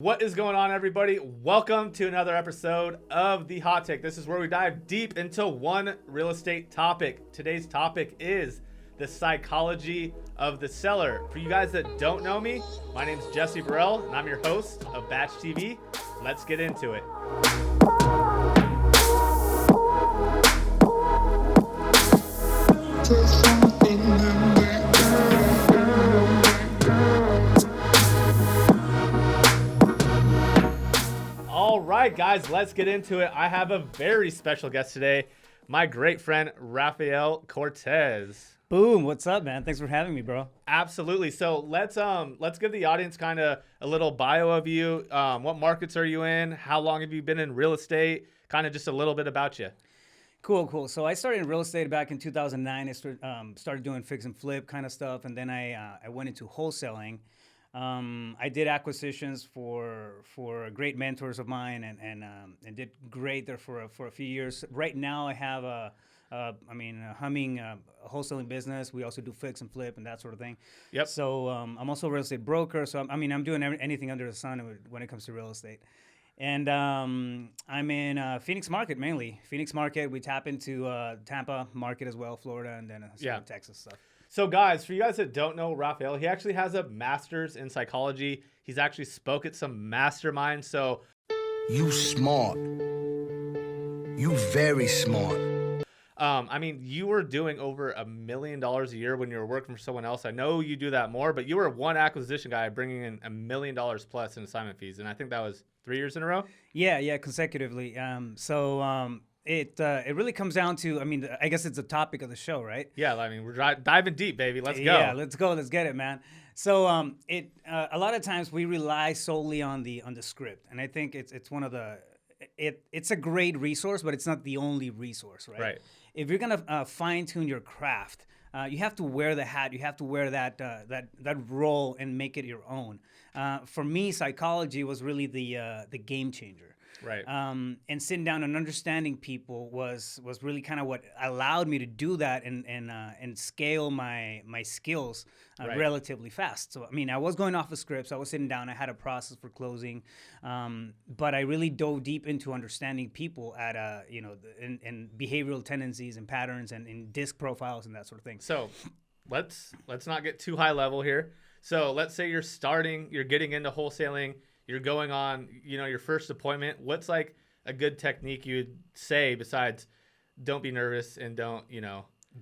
What is going on, everybody? Welcome to another episode of The Hot Take. This is where we dive deep into one real estate topic. Today's topic is the psychology of the seller. For you guys that don't know me, my name is Jesse Burrell, and I'm your host of Batch TV. Let's get into it. All right, guys, let's get into it. I have a very special guest today, my great friend, Rafael Cortez. Boom, what's up, man? Thanks for having me, bro. Absolutely. So let's give the audience kind of a little bio of you. What markets are you in? How long have you been in real estate? Kind of just a little bit about you. Cool. So I started in real estate back in 2009. I started doing fix and flip kind of stuff, and then I went into wholesaling. I did acquisitions for great mentors of mine, and did great there for a few years. Right now, I have a humming wholesaling business. We also do fix and flip and that sort of thing. Yep. So I'm also a real estate broker. So I'm doing anything under the sun when it comes to real estate. And I'm in Phoenix market mainly. Phoenix market. We tap into Tampa market as well, Florida, and then Texas stuff. So guys, for you guys that don't know Raphael, he actually has a master's in psychology. He's actually spoke at some masterminds. So you smart. You very smart. You were doing over $1 million a year when you were working for someone else. I know you do that more, but you were one acquisition guy bringing in $1 million plus in assignment fees. And I think that was 3 years in a row. Yeah, consecutively. It really comes down to, I guess it's the topic of the show, right? Yeah, we're diving deep, baby. Let's go. Yeah, let's go. Let's get it, man. So a lot of times we rely solely on the script, and I think it's one of the it's a great resource, but it's not the only resource, right? Right. If you're gonna fine tune your craft, you have to wear the hat. You have to wear that role and make it your own. For me, psychology was really the game changer. Right. And sitting down and understanding people was really kind of what allowed me to do that and scale my skills relatively fast. So I was going off of scripts. I was sitting down. I had a process for closing, but I really dove deep into understanding people at and behavioral tendencies and patterns and in disc profiles and that sort of thing. So let's not get too high level here. So let's say you're getting into wholesaling. You're going on, your first appointment. What's like a good technique you would say besides don't be nervous and don't,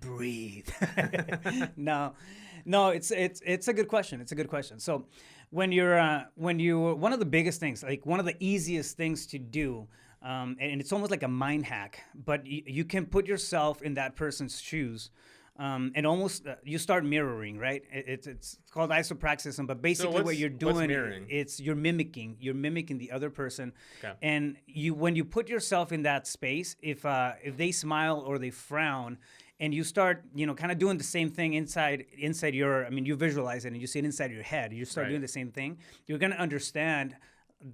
breathe? No, it's a good question. It's a good question. So when you're one of the biggest things, like one of the easiest things to do, and it's almost like a mind hack, but you can put yourself in that person's shoes. And almost you start mirroring, right? It's called isopraxism, but basically what you're doing it's you're mimicking the other person. Okay. And when you put yourself in that space, if they smile or they frown, and you start kind of doing the same thing inside your, you visualize it and you see it inside your head. You start doing the same thing. You're gonna understand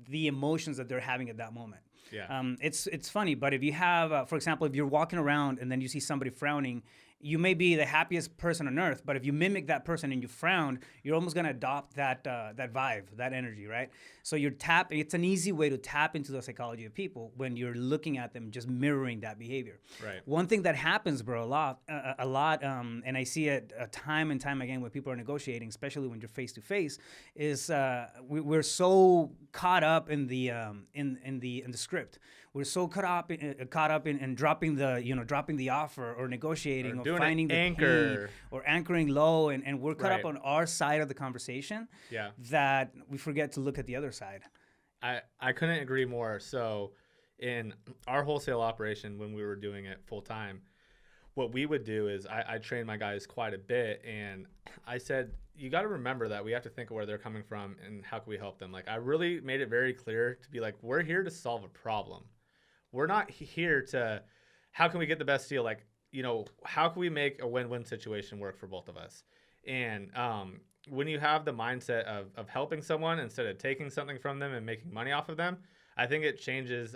the emotions that they're having at that moment. Yeah. It's funny, but if you have, for example, if you're walking around and then you see somebody frowning, you may be the happiest person on earth, but if you mimic that person and you frown, you're almost gonna adopt that vibe, that energy, right? So it's an easy way to tap into the psychology of people when you're looking at them, just mirroring that behavior. Right. One thing that happens, bro, a lot, and I see it time and time again when people are negotiating, especially when you're face to face, is we're so caught up in the script. We're so caught up in dropping the offer or negotiating or finding the anchor pain or anchoring low, and we're caught up on our side of the conversation. Yeah. That we forget to look at the other side. I couldn't agree more. So in our wholesale operation, when we were doing it full time, what we would do is I trained my guys quite a bit, and I said, you got to remember that we have to think of where they're coming from and how can we help them. Like, I really made it very clear to be like, we're here to solve a problem. We're not here to, how can we get the best deal? Like, how can we make a win-win situation work for both of us? And when you have the mindset of helping someone instead of taking something from them and making money off of them, I think it changes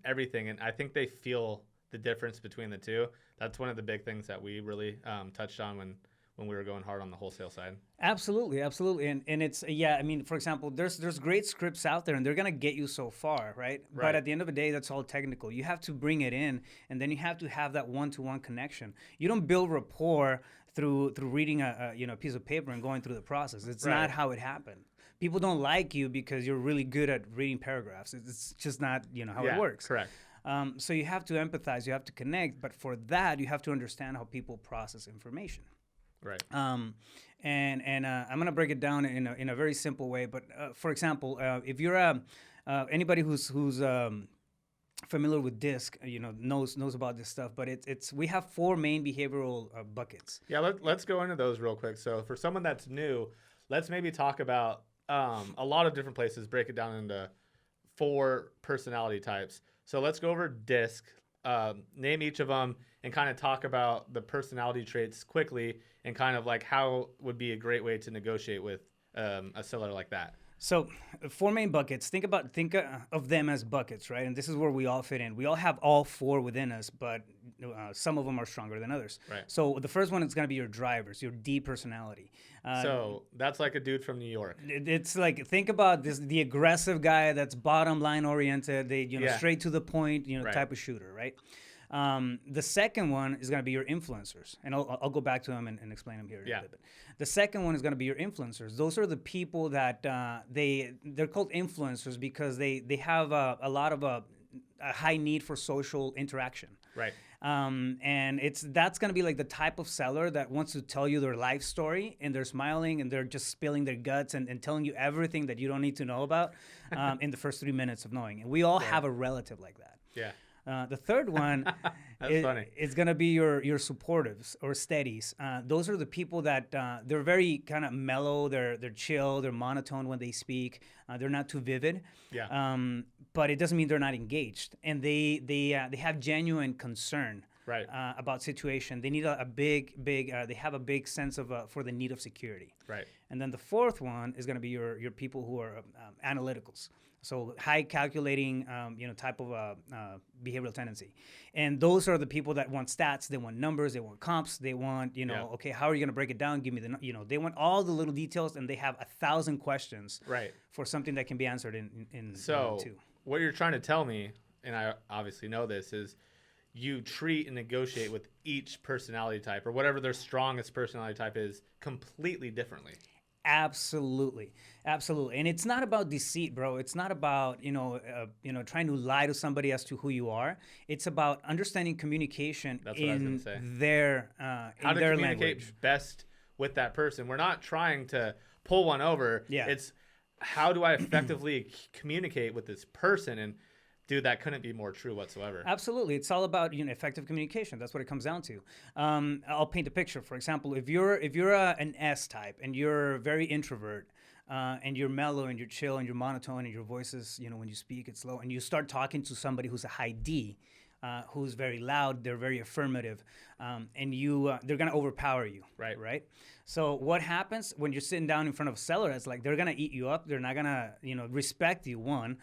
everything. And I think they feel the difference between the two. That's one of the big things that we really touched on when when we were going hard on the wholesale side. Absolutely, absolutely, and it's I mean, for example, there's great scripts out there, and they're gonna get you so far, right? But at the end of the day, that's all technical. You have to bring it in, and then you have to have that one-to-one connection. You don't build rapport through reading a piece of paper and going through the process. It's not how it happened. People don't like you because you're really good at reading paragraphs. It's just not how it works. Correct. So you have to empathize, you have to connect, but for that, you have to understand how people process information. Right. And I'm gonna break it down in a very simple way. But for example, if you're anybody who's familiar with DISC, knows about this stuff. But we have 4 main behavioral buckets. Yeah, let's go into those real quick. So for someone that's new, let's maybe talk about a lot of different places. Break it down into 4 personality types. So let's go over DISC, name each of them, and kind of talk about the personality traits quickly, and kind of like how would be a great way to negotiate with a seller like that. So 4 main buckets. Think of them as buckets, right? And this is where we all fit in. We all have all 4 within us, but some of them are stronger than others. Right. So the first one is going to be your drivers, your D personality. So that's like a dude from New York. It's like, think about the aggressive guy that's bottom line oriented. They straight to the point, type of shooter, right? The second one is going to be your influencers, and I'll go back to them and explain them here in a little bit. The second one is going to be your influencers. Those are the people that they're called influencers because they have a lot of a high need for social interaction. Right. And that's going to be like the type of seller that wants to tell you their life story, and they're smiling and they're just spilling their guts and telling you everything that you don't need to know about in the first 3 minutes of knowing. And we all have a relative like that. Yeah. The third one is going to be your supportives or steadies. Those are the people that they're very kind of mellow. They're chill. They're monotone when they speak. They're not too vivid. Yeah. But it doesn't mean they're not engaged. And they have genuine concern. Right. About situation. They need a big. They have a big sense of for the need of security. Right. And then the fourth one is going to be your people who are analyticals. So high calculating, type of behavioral tendency, and those are the people that want stats. They want numbers. They want comps. They want, okay, how are you going to break it down? Give me they want all the little details, and they have 1,000 questions. Right. For something that can be answered in so 2. What you're trying to tell me, and I obviously know this, is you treat and negotiate with each personality type or whatever their strongest personality type is completely differently. Absolutely. And it's not about deceit, bro. It's not about trying to lie to somebody as to who you are. It's about understanding communication in their how to their communicate language. best with that person. We're not trying to pull one over. Yeah. It's how do I effectively communicate with this person? And dude, that couldn't be more true whatsoever. Absolutely. It's all about effective communication. That's what it comes down to. I'll paint a picture. For example, if you're an S type and you're very introvert and you're mellow and you're chill and you're monotone and your voice is, when you speak, it's low, and you start talking to somebody who's a high D, who's very loud, they're very affirmative, and they're going to overpower you. Right? So what happens when you're sitting down in front of a seller? It's like they're going to eat you up. They're not going to, respect you, 1.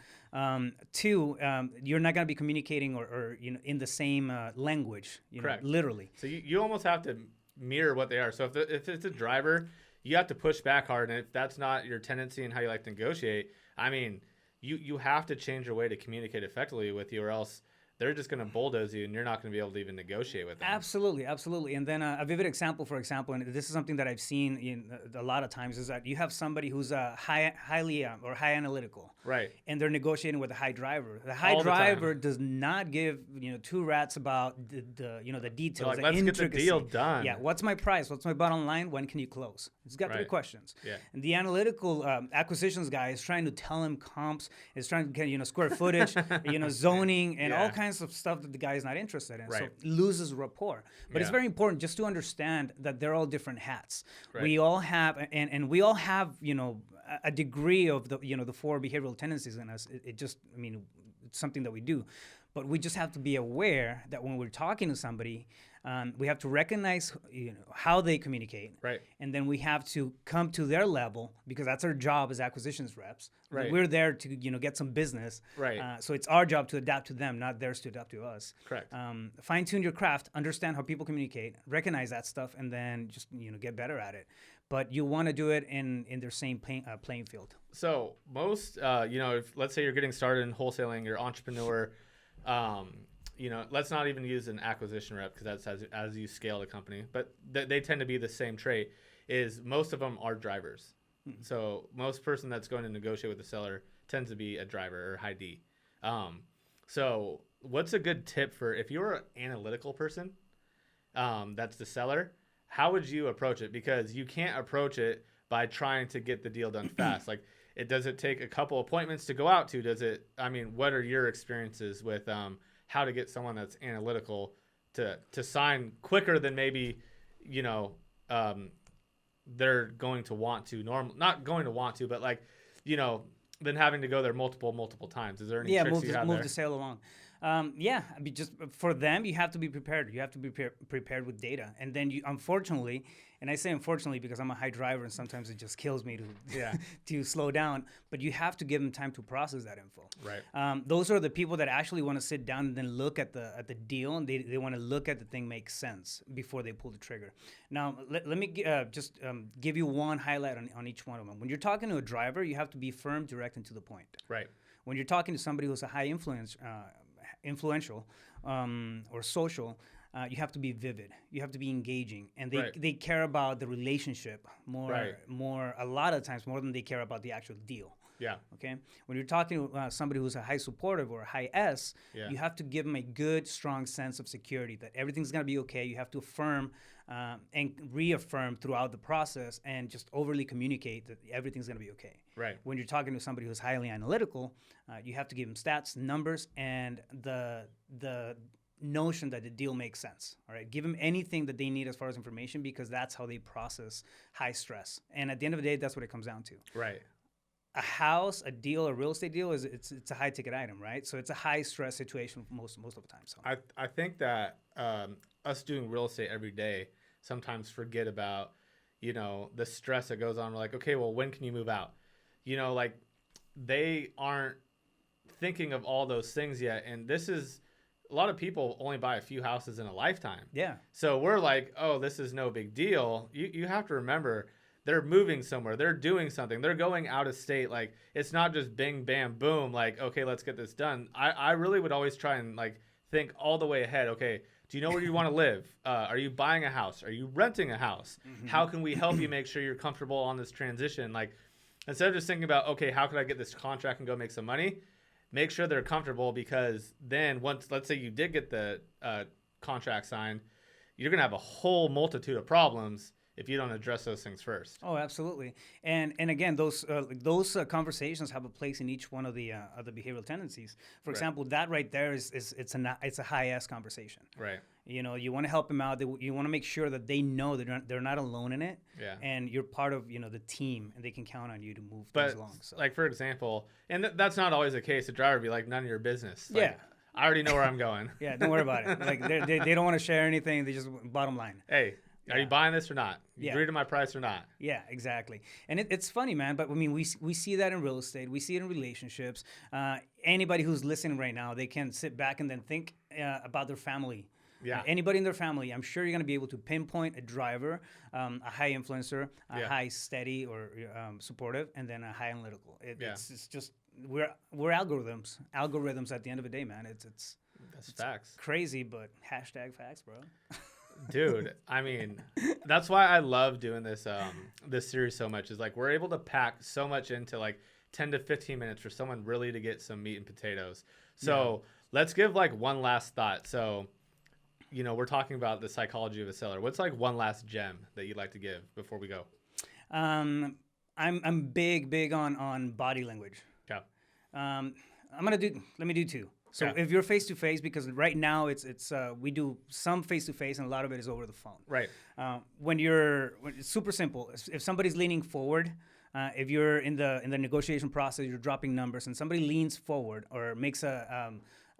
2, you're not going to be communicating or in the same language, Correct. Literally. So you almost have to mirror what they are. So if it's a driver, you have to push back hard. And if that's not your tendency and how you like to negotiate, I mean, you have to change your way to communicate effectively with you, or else they're just going to bulldoze you, and you're not going to be able to even negotiate with them. Absolutely. And then a vivid example, for example, and this is something that I've seen in a lot of times, is that you have somebody who's highly analytical, right? And they're negotiating with a high driver. The high driver does not give 2 rats about the details, let's get the deal done. Yeah, what's my price? What's my bottom line? When can you close? It's got 3 questions. Yeah. And the analytical acquisitions guy is trying to tell him comps, is trying to get square footage, zoning, and all kinds of stuff that the guy is not interested in. Right. So loses rapport. But it's very important just to understand that they're all different hats. Right. We all have, and we all have, a degree of the 4 behavioral tendencies in us. It's something that we do. But we just have to be aware that when we're talking to somebody, We have to recognize how they communicate. Right. And then we have to come to their level, because that's our job as acquisitions reps. Right. We're there to get some business. Right. So it's our job to adapt to them, not theirs to adapt to us. Correct. Fine tune your craft, understand how people communicate, recognize that stuff, and then just get better at it. But you want to do it in their same playing field. So most, if let's say you're getting started in wholesaling, you're entrepreneur, let's not even use an acquisition rep, because that's as you scale the company, but they tend to be the same trait. Is most of them are drivers. Mm-hmm. So most person that's going to negotiate with the seller tends to be a driver or high D. So what's a good tip for if you're an analytical person, that's the seller? How would you approach it? Because you can't approach it by trying to get the deal done fast. Like, does it take a couple appointments to go out to? What are your experiences with how to get someone that's analytical to sign quicker than maybe, they're going to want to not going to want to, but than having to go there multiple times. Is there any tricks you have move there? the sale along. Just for them, you have to be prepared. You have to be prepared with data. And then unfortunately, and I say unfortunately because I'm a high driver and sometimes it just kills me to slow down, but you have to give them time to process that info. Right. Those are the people that actually want to sit down and then look at the deal, and they want to look at the thing make sense before they pull the trigger. Now, let me give you one highlight on each one of them. When you're talking to a driver, you have to be firm, direct, and to the point. Right. When you're talking to somebody who's a high influential or social, you have to be vivid. You have to be engaging, and they care about the relationship more a lot of times more than they care about the actual deal. Yeah. Okay. When you're talking to somebody who's a high supportive or a high S, you have to give them a good, strong sense of security that everything's gonna be okay. You have to affirm and reaffirm throughout the process, and just overly communicate that everything's gonna be okay. Right. When you're talking to somebody who's highly analytical, you have to give them stats, numbers, and the notion that the deal makes sense. All right. Give them anything that they need as far as information, because that's how they process high stress. And at the end of the day, that's what it comes down to. Right. A house, a deal, a real estate deal it's a high ticket item, right? So it's a high stress situation most of the time. So I think that us doing real estate every day sometimes forget about the stress that goes on. We're like, okay, well, when can you move out? They aren't thinking of all those things yet, and this is a lot of people only buy a few houses in a lifetime. Yeah. So we're like, oh, this is no big deal. You have to remember, they're moving somewhere. They're doing something. They're going out of state. Like, it's not just bing, bam, boom. Like, okay, let's get this done. I really would always try and think all the way ahead. Okay, do you know where you want to live? Are you buying a house? Are you renting a house? Mm-hmm. How can we help you make sure you're comfortable on this transition? Like, instead of just thinking about, okay, how can I get this contract and go make some money? Make sure they're comfortable, because then once, let's say you did get the contract signed, you're going to have a whole multitude of problems if you don't address those things first. Oh, absolutely. And again, those conversations have a place in each one of the behavioral tendencies. For example, that right there it's a high S conversation. Right. You want to help them out. You want to make sure that they know that they're not alone in it. Yeah. And you're part of the team, and they can count on you to move things along. So. Like, for example, and that's not always the case. The driver would be like, none of your business. Like, yeah. I already know where I'm going. Yeah, don't worry about it. Like, they don't want to share anything. They just bottom line. Hey. Are you buying this or not? You agree to my price or not? Yeah, exactly. And it's funny, man. But I mean, we see that in real estate. We see it in relationships. Anybody who's listening right now, they can sit back and then think about their family. Yeah. Anybody in their family, I'm sure you're going to be able to pinpoint a driver, a high influencer, a high steady or supportive, and then a high analytical. It's just we're algorithms at the end of the day, man. It's facts. Crazy, but #facts, bro. Dude, I mean, that's why I love doing this this series so much. Is like, we're able to pack so much into 10 to 15 minutes for someone really to get some meat and potatoes. So let's give one last thought. So, we're talking about the psychology of a seller. What's one last gem that you'd like to give before we go? I'm big on body language. Yeah. Let me do two. So if you're face to face, because right now it's we do some face to face and a lot of it is over the phone. Right. When it's super simple. If somebody's leaning forward, if you're in the negotiation process, you're dropping numbers, and somebody leans forward or makes a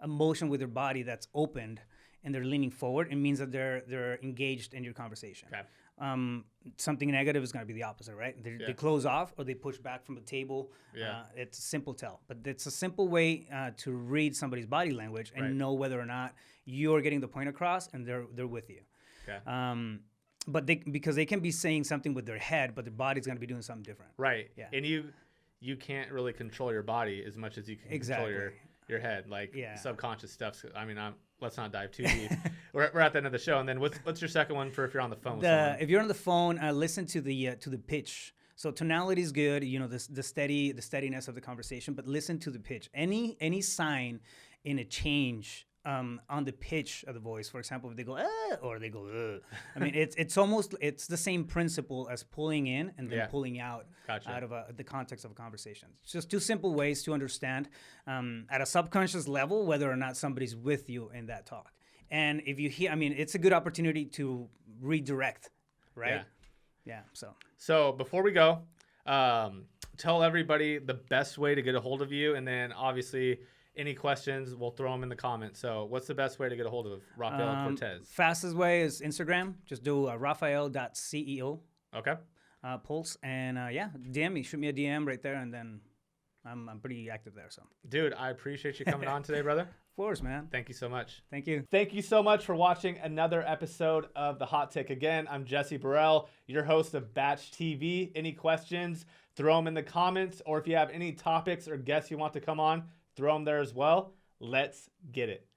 motion with their body that's opened, and they're leaning forward, it means that they're engaged in your conversation. Okay. Something negative is going to be the opposite, right? They close off or they push back from the table. Yeah. It's a simple tell, but it's a simple way to read somebody's body language and know whether or not you're getting the point across and they're with you. Okay. But because they can be saying something with their head, but their body's going to be doing something different. Right. Yeah. And you can't really control your body as much as you can control your head, like subconscious stuff. I mean, let's not dive too deep. we're at the end of the show, and then what's your second one for if you're on the phone? If you're on the phone, listen to the pitch. So tonality is good, you know, the steadiness of the conversation, but listen to the pitch. Any sign in a change on the pitch of the voice, for example, if they go or they go I mean, it's the same principle as pulling in and then pulling out out of the context of a conversation. It's just two simple ways to understand at a subconscious level whether or not somebody's with you in that talk. And if you hear, I mean, it's a good opportunity to redirect, right? Yeah. So before we go, tell everybody the best way to get a hold of you, and then obviously any questions, we'll throw them in the comments. So what's the best way to get a hold of Rafael Cortez? Fastest way is Instagram. Just do Raphael.ceo. Okay. Pulse. And DM me. Shoot me a DM right there, and then I'm pretty active there. So, dude, I appreciate you coming on today, brother. Of course, man. Thank you so much. Thank you. Thank you so much for watching another episode of The Hot Take. Again, I'm Jesse Burrell, your host of Batch TV. Any questions, throw them in the comments. Or if you have any topics or guests you want to come on, throw them there as well. Let's get it.